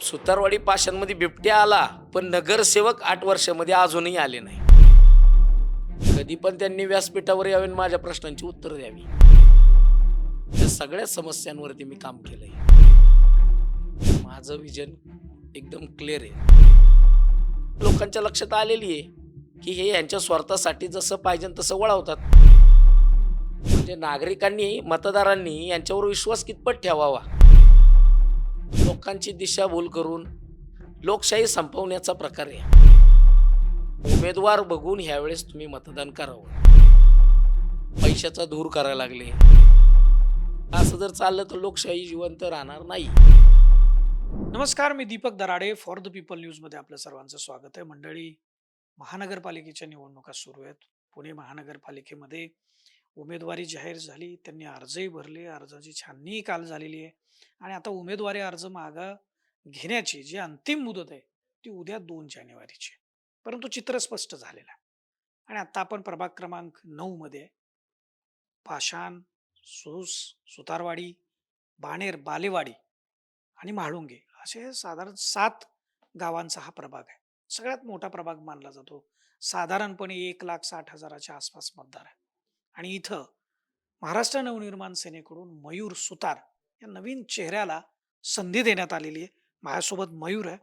सुतारवाडी पाषाणमध्ये बिबट्या आला, पण नगरसेवक 8 वर्षामध्ये अजूनही आले नाही. कधी पण त्यांनी व्यासपीठावर यावे आणि माझ्या प्रश्नांची उत्तर द्यावी. या सगळ्या समस्यांवरती मी काम केलंय. माझं विजन एकदम क्लिअर आहे. लोकांच्या लक्षात आलेली आहे, की हे यांच्या स्वार्थासाठी जसं पाहिजे तसं वळवतात. म्हणजे नागरिकांनी, मतदारांनी यांच्यावर विश्वास कितपत ठेवावा? लोकांची दिशाभूल करून लोकशाही संपवण्याचा प्रकार आहे. उमेदवार बघून ह्यावेळेस तुम्ही मतदान करावं. पैशाचा धूर करायला लागले. असं जर चाललं तर लोकशाही जिवंत राहणार नाही. नमस्कार, मी Deepak Darade for the people न्यूजमध्ये आपलं सर्वांचं स्वागत आहे. मंडळी, महानगरपालिकेच्या निवडणुका सुरू आहेत. पुणे महानगरपालिकेमध्ये उमेदवारी जाहीर झाली. त्यांनी अर्जही भरले. अर्जाची छाननीही काल झालेली आहे आणि आता उमेदवारी अर्ज मागं घेण्याची जी अंतिम मुदत आहे ती उद्या 2 जानेवारीची आहे. परंतु चित्र स्पष्ट झालेलं आहे आणि आता आपण प्रभाग क्रमांक 9 मध्ये पाषाण, सूस, सुतारवाडी, बाणेर, बालेवाडी आणि म्हाळुंगे असे साधारण 7 गावांचा हा प्रभाग आहे. सगळ्यात मोठा प्रभाग मानला जातो. साधारणपणे 1,60,000च्या आसपास मतदार आहे. आणि इथं महाराष्ट्र नवनिर्माण सेनेकडून मयूर सुतार या नवीन चेहऱ्याला संधी देण्यात आलेली आहे. माझ्यासोबत मयूर आहे.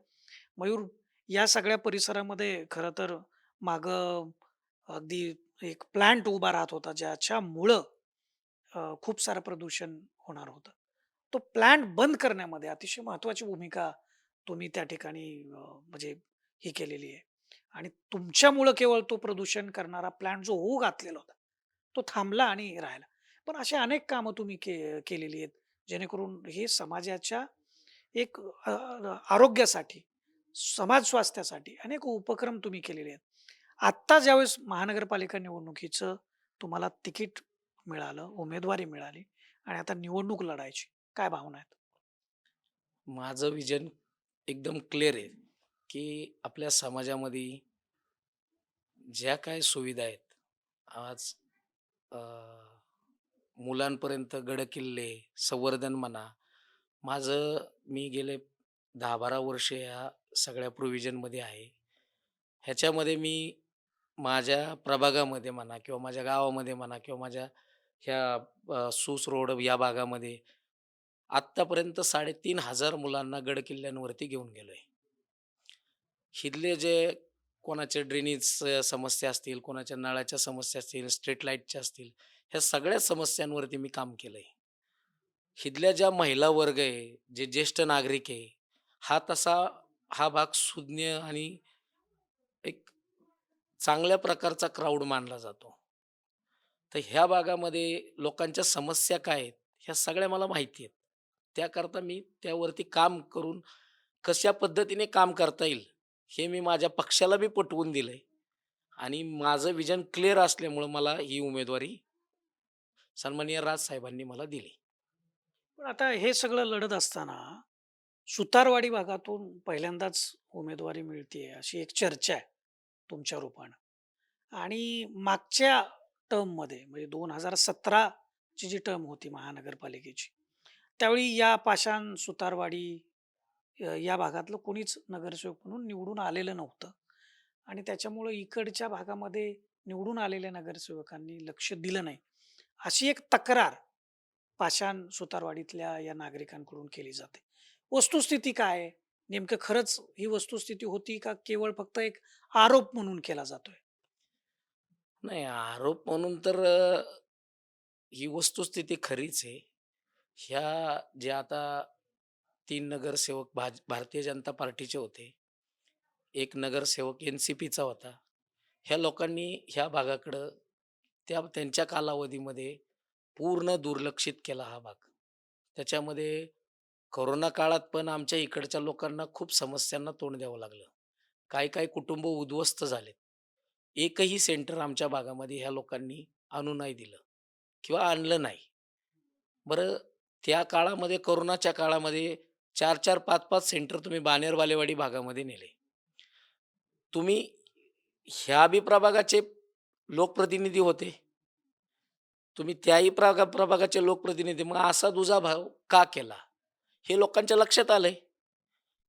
मयूर, या सगळ्या परिसरामध्ये खरं तर मागं अगदी एक प्लांट उभा राहत होता, ज्याच्यामुळं खूप सारं प्रदूषण होणार होतं. तो प्लांट बंद करण्यामध्ये अतिशय महत्त्वाची भूमिका तुम्ही त्या ठिकाणी म्हणजे ही केलेली आहे. आणि तुमच्यामुळं केवळ तो प्रदूषण करणारा प्लांट जो होऊ घातलेला होता, तो थांबला आणि राहिला. पण अशी अनेक कामं तुम्ही केलेली आहेत, जेणेकरून हे समाजाच्या एक आरोग्यासाठी, समाज स्वास्थ्यासाठी अनेक उपक्रम तुम्ही केलेले आहेत. आत्ता ज्यावेळेस महानगरपालिका निवडणुकीचं तुम्हाला तिकीट मिळालं, उमेदवारी मिळाली आणि आता निवडणूक लढायची, काय भावना आहेत? माझं विजन एकदम क्लिअर आहे, की आपल्या समाजामध्ये ज्या काही सुविधा आहेत, आज अ, मुलांपर्यंत गडकिल्ले, संवर्धन म्हणा. मी गेले 10-12 वर्ष ह्या सगळ्या प्रोव्हिजनमध्ये आहे. ह्याच्यामध्ये मी माझ्या प्रभागामध्ये म्हणा किंवा माझ्या गावामध्ये म्हणा किंवा माझ्या ह्या सूस रोड या भागामध्ये आत्तापर्यंत 3,500 मुलांना गडकिल्ल्यांवरती घेऊन गेलोय. इथले जे कोणाचे ड्रेनेज समस्या असतील, कोणाच्या नळाच्या समस्या असतील, स्ट्रीट लाईटच्या असतील, ह्या सगळ्या समस्यांवरती मी काम केलंय. इथल्या ज्या महिला वर्ग आहे, जे ज्येष्ठ नागरिक आहे, हा भाग सुज्ञ आणि एक चांगल्या प्रकारचा क्राउड मानला जातो. तर ह्या भागामध्ये लोकांच्या समस्या काय आहेत, ह्या सगळ्या मला माहिती आहेत. त्याकरता मी त्यावरती काम करून कशा पद्धतीने काम करता येईल, हे मी माझ्या पक्षाला बी पटवून दिलंय आणि माझं विजन क्लिअर असल्यामुळं मला ही उमेदवारी सन्माननीय राजसाहेबांनी मला दिली. पण आता हे सगळं लढत असताना सुतारवाडी भागातून पहिल्यांदाच उमेदवारी मिळतीये अशी एक चर्चा आहे तुमच्या रूपानं. आणि मागच्या टर्ममध्ये म्हणजे 2017 ची जी टर्म होती महानगरपालिकेची, त्यावेळी या पाषाण, सुतारवाडी या भागातलं कोणीच नगरसेवक म्हणून निवडून आलेलं नव्हतं. आणि त्याच्यामुळं इकडच्या भागामध्ये निवडून आलेल्या नगरसेवकांनी लक्ष दिलं नाही, अशी एक तक्रार पाषाण सुतारवाडीतल्या या नागरिकांकडून केली जाते. वस्तुस्थिती काय आहे? नेमकं खरंच ही वस्तुस्थिती होती का केवळ फक्त एक आरोप म्हणून केला जातोय? नाही, आरोप म्हणून तर ही वस्तुस्थिती खरीच आहे. ह्या जे आता 3 नगरसेवक भारतीय जनता पार्टीचे होते. एक नगरसेवक एन-सी-पीचा होता. ह्या लोकांनी ह्या भागाकडं त्यांच्या कालावधीमध्ये पूर्ण दुर्लक्षित केला हा भाग. त्याच्यामध्ये कोरोना काळात पण आमच्या इकडच्या लोकांना खूप समस्यांना तोंड द्यावं लागलं. काही-काही कुटुंब उद्ध्वस्त झालेत. एकही सेंटर आमच्या भागामध्ये ह्या लोकांनी आणू नाही दिलं किंवा आणलं नाही. बरं, त्या काळामध्ये कोरोनाच्या काळामध्ये 4-4, 5-5 सेंटर तुम्ही बाणेर बालेवाडी भागामध्ये नेले. तुम्ही ह्या बी प्रभागाचे लोकप्रतिनिधी होते. तुम्ही त्याही प्रभागाचे लोकप्रतिनिधी. मग असा दुजाभाव का केला? हे लोकांच्या लक्षात आलंय.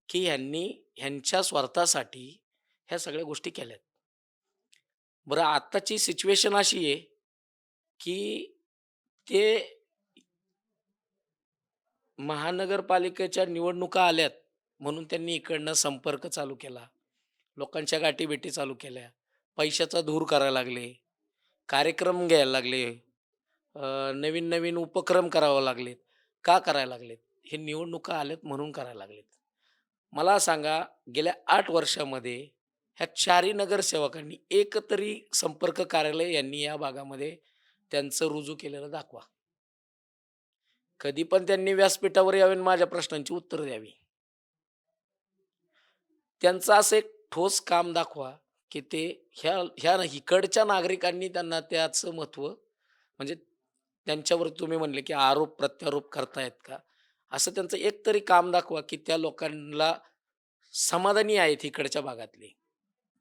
की ह्यांनी ह्यांच्या स्वार्थासाठी ह्या सगळ्या गोष्टी केल्यात. बरं आत्ताची सिच्युएशन अशी आहे, की ते महानगरपालिकेच्या निवडणुका आल्यात, म्हणून त्यांनी इकडनं संपर्क चालू केला. लोकांच्या गाठीभेटी चालू केल्या. पैशाचा धूर करायला लागले. कार्यक्रम घ्यायला लागले. नवीन-नवीन उपक्रम करावे लागलेत. का करायला लागलेत? हे निवडणुका आल्यात म्हणून करायला लागलेत. मला सांगा, गेल्या 8 वर्षामध्ये ह्या 4ही नगरसेवकांनी एक तरी संपर्क कार्यालय यांनी या भागामध्ये त्यांचं रुजू केलेलं दाखवा. कधी पण त्यांनी व्यासपीठावर यावे आणि माझ्या प्रश्नांची उत्तरं द्यावी. त्यांचं असं एक ठोस काम दाखवा, की ते ह्या ह्या इकडच्या नागरिकांनी त्यांना त्याचं महत्त्व म्हणजे त्यांच्यावर तुम्ही म्हणले, की आरोप प्रत्यारोप करतायत का? असं त्यांचं एक तरी काम दाखवा, की त्या लोकांना समाधानी आहेत इकडच्या भागातले.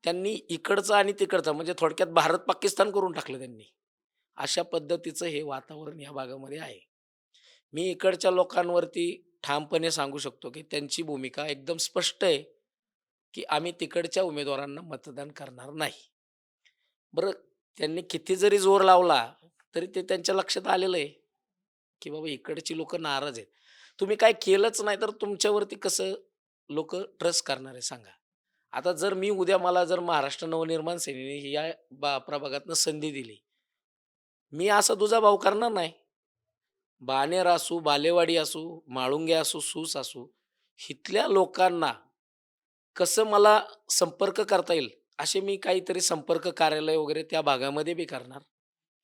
त्यांनी इकडचं आणि तिकडचं म्हणजे थोडक्यात भारत-पाकिस्तान करून टाकलं त्यांनी. अशा पद्धतीचं हे वातावरण या भागामध्ये आहे. मी इकडच्या लोकांवरती ठामपणे सांगू शकतो, की त्यांची भूमिका एकदम स्पष्ट आहे, की आम्ही तिकडच्या उमेदवारांना मतदान करणार नाही. बरं त्यांनी किती जरी जोर लावला, तरी ते त्यांच्या लक्षात आलेलं आहे, की बाबा इकडची लोकं नाराज आहेत. तुम्ही काय केलंच नाही, तर तुमच्यावरती कसं लोकं ट्रस्ट करणार आहे सांगा? आता जर मी उद्या मला जर महाराष्ट्र नवनिर्माण सेनेने या प्रभागातनं संधी दिली, मी असा दुजाभाव करणार नाही. बाणेर असू, बालेवाडी असू, म्हाळुंगे असू, सूस असू, इथल्या लोकांना कसं मला संपर्क करता येईल, असे मी काहीतरी संपर्क कार्यालय वगैरे त्या भागामध्ये बी करणार,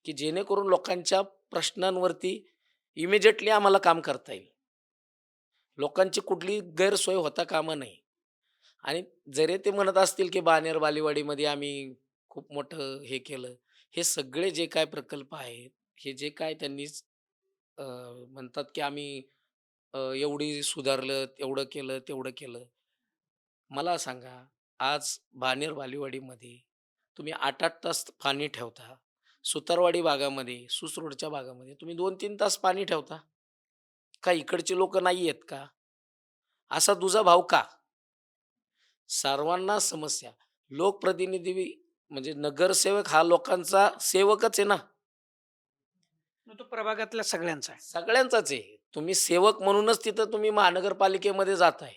की जेणेकरून लोकांच्या प्रश्नांवरती इमिजिएटली आम्हाला काम करता येईल. लोकांची कुठली गैरसोय होता कामा नये. आणि जरी ते म्हणत असतील, की बाणेर बालेवाडीमध्ये आम्ही खूप मोठं हे केलं. हे सगळे जे काय प्रकल्प आहेत, हे जे काय त्यांनी अ, म्हणतात, की आम्ही एवढी सुधारलं, एवढं केलं, तेवढं केलं. मला सांगा, आज बाणेर बालेवाडीमध्ये तुम्ही 8-8 तास पाणी ठेवता. सुतारवाडी भागामध्ये, सुस रोडच्या भागामध्ये तुम्ही 2-3 तास पाणी ठेवता. का इकडची लोकं नाही आहेत का? असा दुजाभाव का? सर्वांना समस्या. लोकप्रतिनिधी म्हणजे नगरसेवक हा लोकांचा सेवकच आहे ना, मग तो प्रभागातल्या सगळ्यांचा आहे. सगळ्यांचाच आहे. तुम्ही सेवक म्हणूनच तिथं तुम्ही महानगरपालिकेमध्ये जाताय.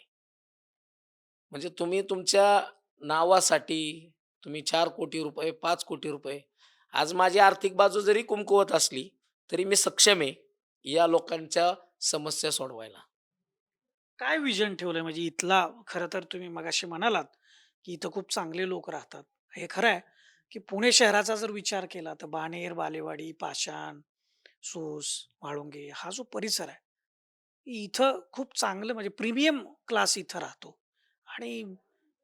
म्हणजे तुम्ही तुमच्या नावासाठी तुम्ही 4 कोटी रुपये, 5 कोटी रुपये आज माझी आर्थिक बाजू जरी कमकुवत असली, तरी मी सक्षम आहे या लोकांच्या समस्या सोडवायला. काय विजन ठेवलंय म्हणजे इथला खरं तर तुम्ही मगाशी म्हणालात, की इथं खूप चांगले लोक राहतात. हे खरं आहे, की पुणे शहराचा जर विचार केला तर बाणेर, बालेवाडी, पाषाण, सूस, म्हाळुंगे हा जो परिसर आहे, इथं खूप चांगलं म्हणजे प्रीमियम क्लास इथं राहतो आणि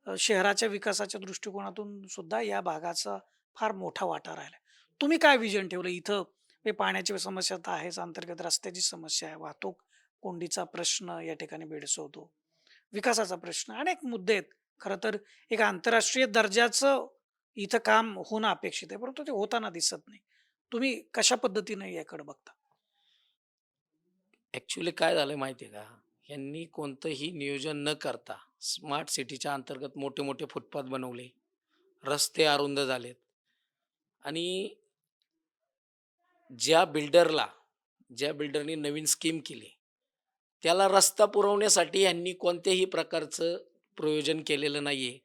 शहराच्या विकासाच्या दृष्टिकोनातून सुद्धा या भागाचा फार मोठा वाटा राहिला. तुम्ही काय विजन ठेवलं इथं? हे पाण्याची समस्या तर आहेच, अंतर्गत रस्त्याची समस्या आहे, वाहतूक कोंडीचा प्रश्न या ठिकाणी भेडसावतो. विकासाचा प्रश्न अनेक मुद्दे आहेत. खरं तर एक आंतरराष्ट्रीय दर्जाचं इथं काम होणं अपेक्षित आहे, परंतु ते होताना दिसत नाही. तुम्ही कशा पद्धतीने याकडे बघता? ॲक्चुअली काय झालंय माहिती आहे का? यांनी कोणतंही नियोजन न करता स्मार्ट सिटीच्या अंतर्गत मोठे-मोठे फुटपाथ बनवले. रस्ते अरुंद झालेत आणि ज्या बिल्डरला ज्या बिल्डरनी नवीन स्कीम केली, त्याला रस्ता पुरवण्यासाठी यांनी कोणत्याही प्रकारचं प्रयोजन केलेलं नाहीये.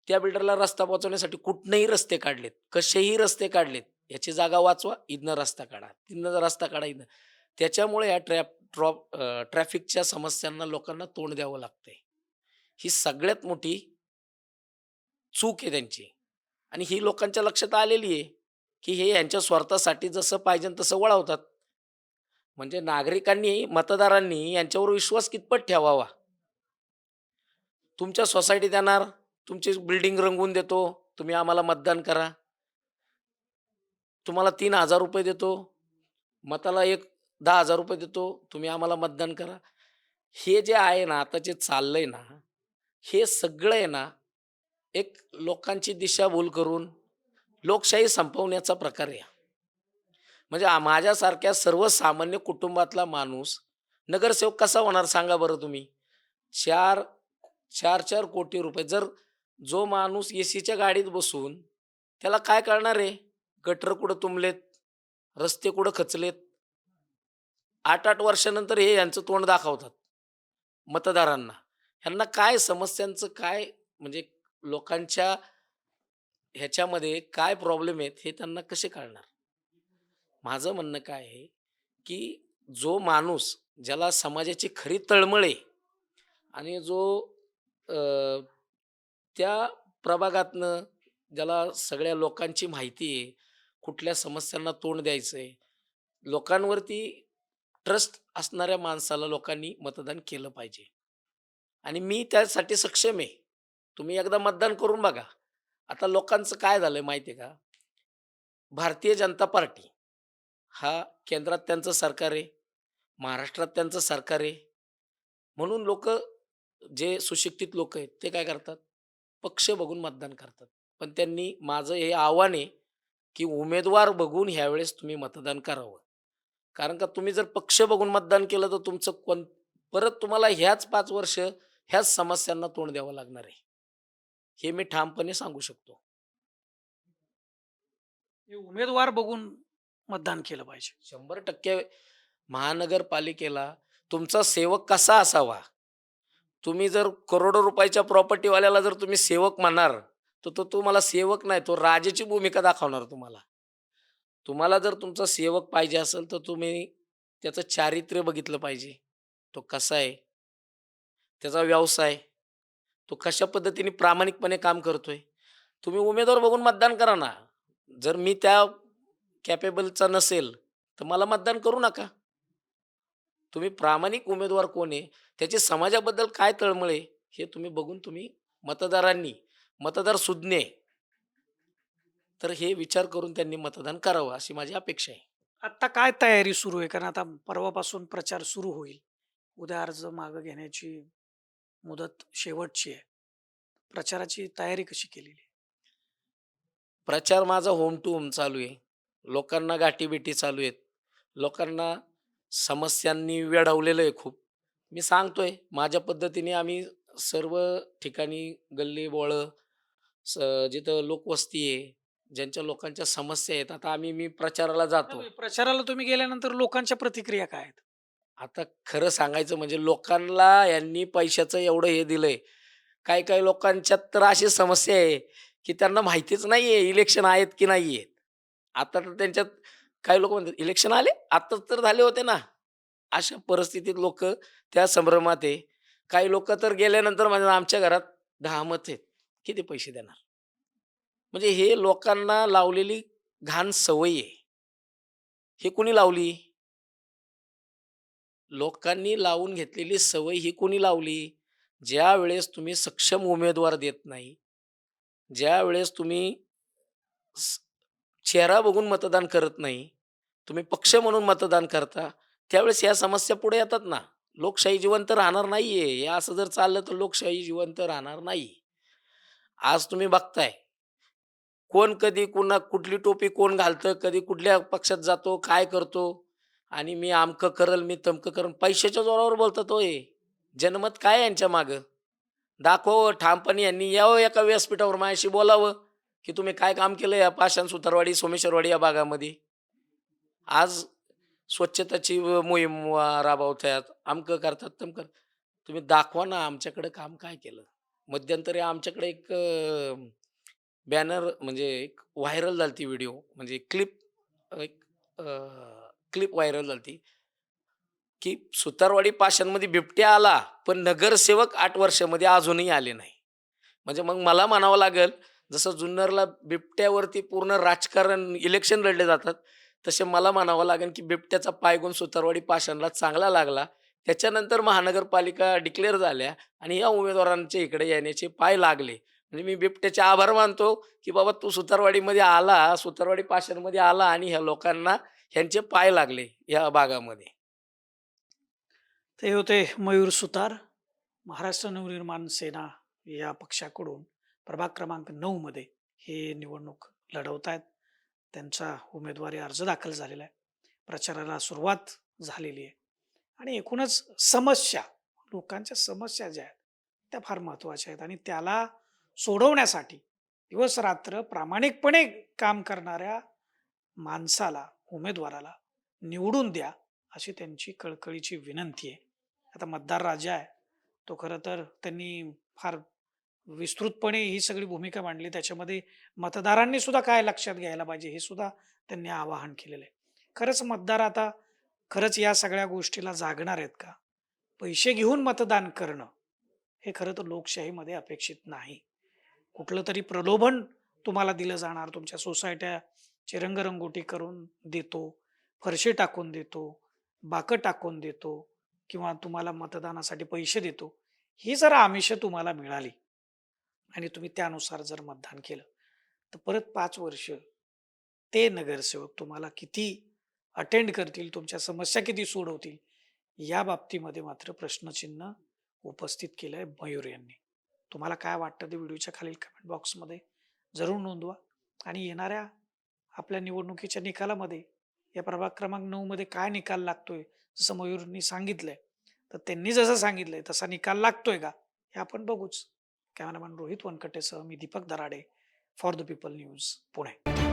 त्या बिल्डरला रस्ता पोहोचवण्यासाठी कुठनंही रस्ते काढलेत, कसेही रस्ते काढलेत. याची जागा वाचवा, इथनं रस्ता काढा, तिथनं रस्ता काढा इथनं. त्याच्यामुळे या ट्रॅफिकच्या समस्यांना लोकांना तोंड द्यावं लागतंय. ही सगळ्यात मोठी चूक आहे त्यांची आणि ही लोकांच्या लक्षात आलेली आहे, की हे यांच्या स्वार्थासाठी जसं पाहिजे तसं वळवतात. म्हणजे नागरिकांनी, मतदारांनी यांच्यावर विश्वास कितपत ठेवावा? तुमच्या सोसायटीत येणार, तुमची बिल्डिंग रंगवून देतो, तुम्ही आम्हाला मतदान करा. तुम्हाला ₹3000 देतो, मताला एक ₹10,000 देतो, तुम्ही आम्हाला मतदान करा. हे जे आहे ना, आता जे चाललंय ना, हे सगळं आहे ना, एक लोकांची दिशाभूल करून लोकशाही संपवण्याचा प्रकार आहे. म्हणजे माझ्यासारख्या सर्वसामान्य कुटुंबातला माणूस नगरसेवक कसा होणार सांगा बरं तुम्ही? 4 4-4 कोटी रुपये. जर जो माणूस एसीच्या गाडीत बसून त्याला काय कळणार आहे? गटर कुठं तुंबलेत, रस्ते कुठं खचलेत. 8-8 वर्षानंतर हे यांचं तोंड दाखवतात मतदारांना. ह्यांना काय समस्यांचं काय म्हणजे लोकांच्या ह्याच्यामध्ये काय प्रॉब्लेम आहेत हे त्यांना कसे कळणार? माझं म्हणणं काय आहे, की जो माणूस ज्याला समाजाची खरी तळमळ आहे आणि जो अ, त्या प्रभागातनं ज्याला सगळ्या लोकांची माहिती आहे, कुठल्या समस्यांना तोंड द्यायचं आहे, लोकांवरती ट्रस्ट असणाऱ्या माणसाला लोकांनी मतदान केलं पाहिजे आणि मी त्यासाठी सक्षम आहे. तुम्ही एकदा मतदान करून बघा. आता लोकांचं काय झालंय माहिती आहे का? भारतीय जनता पार्टी हा केंद्रात त्यांचं सरकार आहे, महाराष्ट्रात त्यांचं सरकार आहे. म्हणून लोकं जे सुशिक्षित लोकं आहेत, ते काय करतात? पक्ष बघून मतदान करतात. पण त्यांनी माझं हे आव्हान आहे, की उमेदवार बघून ह्यावेळेस तुम्ही मतदान करावं. कारण का तुम्ही जर पक्ष बघून मतदान केलं, तर तुमचं परत तुम्हाला ह्याच 5 वर्ष ह्याच समस्यांना तोंड द्यावं लागणार आहे. हे मी ठामपणे सांगू शकतो. हे उमेदवार बघून मतदान केलं पाहिजे. 100% महानगरपालिकेला तुमचा सेवक कसा असावा? तुम्ही जर करोडो रुपयाच्या प्रॉपर्टीवाल्याला जर तुम्ही सेवक म्हणणार, तर तो तुम्हाला सेवक नाही, तो राजाची भूमिका दाखवणार तुम्हाला. तुम्हाला जर तुमचा सेवक पाहिजे असेल, तर तुम्ही त्याचं चारित्र्य बघितलं पाहिजे. तो कसा आहे? त्याचा व्यवसाय, तो कशा पद्धतीने प्रामाणिकपणे काम करतोय. तुम्ही उमेदवार बघून मतदान करा ना. जर मी त्या कॅपेबलचा नसेल, तर मला मतदान करू नका. तुम्ही प्रामाणिक उमेदवार कोण आहे, त्याची समाजाबद्दल काय तळमळ आहे, हे तुम्ही बघून तुम्ही मतदारांनी, मतदार सुज्ञ आहे, तर हे विचार करून त्यांनी मतदान करावं, अशी माझी अपेक्षा आहे. आता काय तयारी सुरू आहे? कारण आता परवापासून प्रचार सुरू होईल. उद्या अर्ज मागे घेण्याची मुदत शेवटची आहे. प्रचाराची तयारी कशी केलेली आहे? प्रचार माझा होम टू होम चालू आहे. लोकांना गाठीभेटी चालू आहेत. लोकांना समस्यांनी वेढवलेलं आहे खूप. मी सांगतोय माझ्या पद्धतीने आम्ही सर्व ठिकाणी गल्ली-बोळं, स जिथं लोकवस्ती आहे, ज्यांच्या लोकांच्या समस्या आहेत, आता मी प्रचाराला नाही जातो. म्हणजे प्रचाराला तुम्ही गेल्यानंतर लोकांच्या प्रतिक्रिया काय आहेत? आता खरं सांगायचं म्हणजे लोकांना यांनी पैशाचं एवढं हे दिलंय. काही-काही लोकांच्यात तर अशी समस्या आहे, की त्यांना माहितीच नाहीये इलेक्शन आहेत की नाही आहेत. आता तर त्यांच्यात काही लोकं म्हणतात, "इलेक्शन आले? आत्ताच तर झाले होते ना." अशा परिस्थितीत लोकं त्या संभ्रमात आहे. काही लोकं तर गेल्यानंतर म्हणतात, "आमच्या घरात 10 मत आहेत. किती पैसे देणार?" म्हणजे हे लोकांना लावलेली घाण सवय आहे. हे कुणी लावली? लोकांनी लावून घेतलेली सवय ही कोणी लावली? ज्यावेळेस तुम्ही सक्षम उमेदवार देत नाही, ज्यावेळेस तुम्ही स चेहरा बघून मतदान करत नाही, तुम्ही पक्ष म्हणून मतदान करता, त्यावेळेस ह्या समस्या पुढे येतात ना. लोकशाही जिवंत राहणार नाहीये. हे असं जर चाललं तर लोकशाही जिवंत राहणार नाही. आज तुम्ही बघताय, कोण कधी कुठली टोपी कोण घालतं, कधी कुठल्या पक्षात जातो, काय करतो आणि मी अमकं करल, मी तमकं करेल. पैशाच्या जोरावर बोलतात हो हे. जनमत काय आहे यांच्या मागं? दाखवावं ठामपणे यांनी यावं एका व्यासपीठावर माझ्याशी बोलावं, की तुम्ही काय काम केलं या पाषाण, सुतारवाडी, सोमेश्वरवाडी या भागामध्ये. आज स्वच्छताची मोहीम राबवतात, अमकं करतात, तमकं. तुम्ही दाखवा ना आमच्याकडं काम काय केलं. मध्यंतरी आमच्याकडे एक बॅनर म्हणजे एक व्हायरल झाली ती व्हिडिओ म्हणजे एक क्लिप व्हायरल झाली की सुतारवाडी पाषाणमध्ये बिबट्या आला, पण नगरसेवक 8 वर्षामध्ये अजूनही आले नाही. म्हणजे मग मला म्हणावं लागेल, जसं जुन्नरला बिबट्यावरती पूर्ण राजकारण, इलेक्शन लढले जातात, तसे मला म्हणावं लागेल, की बिबट्याचा पायगुण सुतारवाडी पाषाणला चांगला लागला. त्याच्यानंतर महानगरपालिका डिक्लेअर झाल्या आणि या उमेदवारांच्या इकडे येण्याचे पाय लागले. म्हणजे मी बिबट्याचे आभार मानतो, की बाबा तू सुतारवाडीमध्ये आला, सुतारवाडी पाषाणमध्ये आला आणि ह्या लोकांना ह्यांचे पाय लागले या भागामध्ये. ते होते मयूर सुतार, महाराष्ट्र नवनिर्माण सेना या पक्षाकडून प्रभाग क्रमांक 9 मध्ये हे निवडणूक लढवत आहेत. त्यांचा उमेदवारी अर्ज दाखल झालेला आहे. प्रचाराला सुरुवात झालेली आहे आणि एकूणच समस्या, लोकांच्या समस्या ज्या आहेत, त्या फार महत्त्वाच्या आहेत आणि त्याला सोडवण्यासाठी दिवस-रात्र प्रामाणिकपणे काम करणाऱ्या माणसाला, उमेदवाराला निवडून द्या, अशी त्यांची कळकळीची विनंती आहे. आता मतदार राजा आहे. तो खरं तर त्यांनी फार विस्तृतपणे ही सगळी भूमिका मांडली. त्याच्यामध्ये मतदारांनी सुद्धा काय लक्षात घ्यायला पाहिजे, हे सुद्धा त्यांनी आवाहन केलेलं आहे. खरंच मतदार आता खरंच या सगळ्या गोष्टीला जागणार आहेत का? पैसे घेऊन मतदान करणं, हे खरं तर लोकशाहीमध्ये अपेक्षित नाही. कुठलं तरी प्रलोभन तुम्हाला दिलं जाणार. तुमच्या सोसायट्याची रंगरंगोटी करून देतो, फरशी टाकून देतो, बाकं टाकून देतो किंवा तुम्हाला मतदानासाठी पैसे देतो. ही जर आमिषं तुम्हाला मिळाली आणि तुम्ही त्यानुसार जर मतदान केलं, तर परत 5 वर्ष ते नगरसेवक तुम्हाला किती अटेंड करतील, तुमच्या समस्या किती सोडवतील, या बाबतीमध्ये मात्र प्रश्नचिन्ह उपस्थित केलंय मयूर यांनी. तुम्हाला काय वाटतं ते व्हिडिओच्या खालील कमेंट बॉक्समध्ये जरूर नोंदवा आणि येणाऱ्या आपल्या निवडणुकीच्या निकालामध्ये या प्रभाग क्रमांक 9 मध्ये काय निकाल लागतोय, जसं मयूरनी सांगितलंय, तर त्यांनी जसं सांगितलंय तसा निकाल लागतोय का? हे आपण बघूच. कॅमेरामॅन रोहित वनकटेसह मी Deepak Darade for the people news Pune.